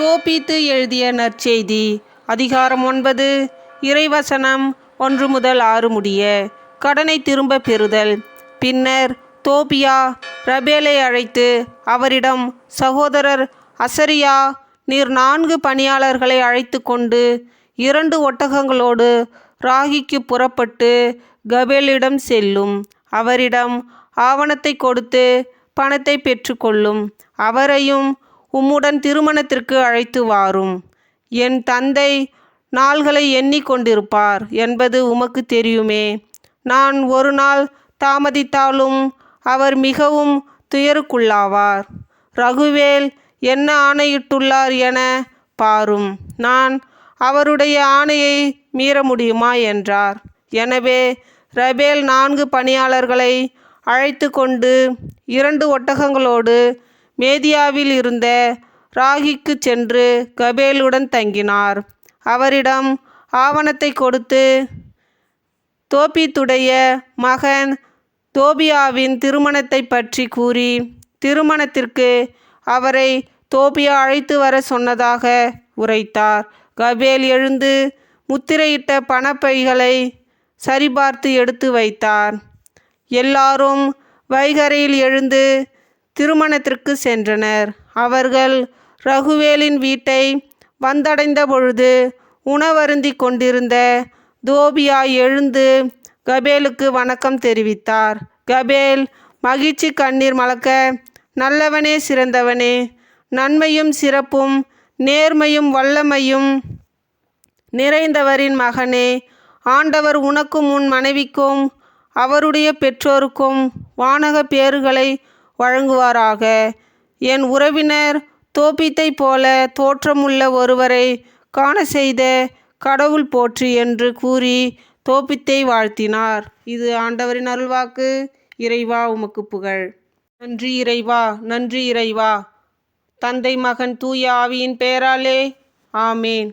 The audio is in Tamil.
தோபித்து எழுதிய நற்செய்தி அதிகாரம் 9 இறைவசனம் 1 முதல் 6 முடிய. கடனை திரும்ப பெறுதல். பின்னர் தோபியா ரபேலை அழைத்து அவரிடம், சகோதரர் அசரியா, நீர் 4 பணியாளர்களை அழைத்து கொண்டு 2 ஒட்டகங்களோடு ராகிக்கு புறப்பட்டு கபேலிடம் செல்லும். அவரிடம் ஆவணத்தை கொடுத்து பணத்தை பெற்றுக்கொள்ளும். அவரையும் உம்முடன் திருமணத்திற்கு அழைத்து வாரும். என் தந்தை நாள்களை எண்ணிக்கொண்டிருப்பார் என்பது உமக்கு தெரியுமே. நான் ஒரு நாள் தாமதித்தாலும் அவர் மிகவும் துயருக்குள்ளாவார். ரகுவேல் என்ன ஆணையிட்டுள்ளார் என பாரும். நான் அவருடைய ஆணையை மீற முடியுமா என்றார். எனவே ரபேல் 4 பணியாளர்களை அழைத்து கொண்டு 2 ஒட்டகங்களோடு மேதியாவில் இருந்த ராகிக்கு சென்று கபேலுடன் தங்கினார். அவரிடம் ஆவணத்தை கொடுத்து தோபித்துடைய மகன் தோபியாவின் திருமணத்தை பற்றி கூறி திருமணத்திற்கு அவரை தோபியா அழைத்து வர சொன்னதாக உரைத்தார். கபேல் எழுந்து முத்திரையிட்ட பணப்பைகளை சரிபார்த்து எடுத்து வைத்தார். எல்லாரும் வைகரையில் எழுந்து திருமணத்திற்கு சென்றனர். அவர்கள் ரகுவேலின் வீட்டை வந்தடைந்த பொழுது உணவருந்தி கொண்டிருந்த தோபியா எழுந்து கபேலுக்கு வணக்கம் தெரிவித்தார். கபேல் மகிழ்ச்சி கண்ணீர் மல்க, நல்லவனே, சிறந்தவனே, நன்மையும் சிறப்பும் நேர்மையும் வல்லமையும் நிறைந்தவரின் மகனே, ஆண்டவர் உனக்கும் உன் மனைவிக்கும் அவருடைய பெற்றோருக்கும் வானக பேறுகளை வழங்குவாராக. என் உறவினர் தோபித்தை போல தோற்றமுள்ள ஒருவரை காண செய்த கடவுள் போற்றி என்று கூறி தோபித்தை வாழ்த்தினார். இது ஆண்டவரின் அருள்வாக்கு. இறைவா உமக்கு புகழ். நன்றி இறைவா, நன்றி இறைவா. தந்தை, மகன், தூய ஆவியின் பெயராலே ஆமேன்.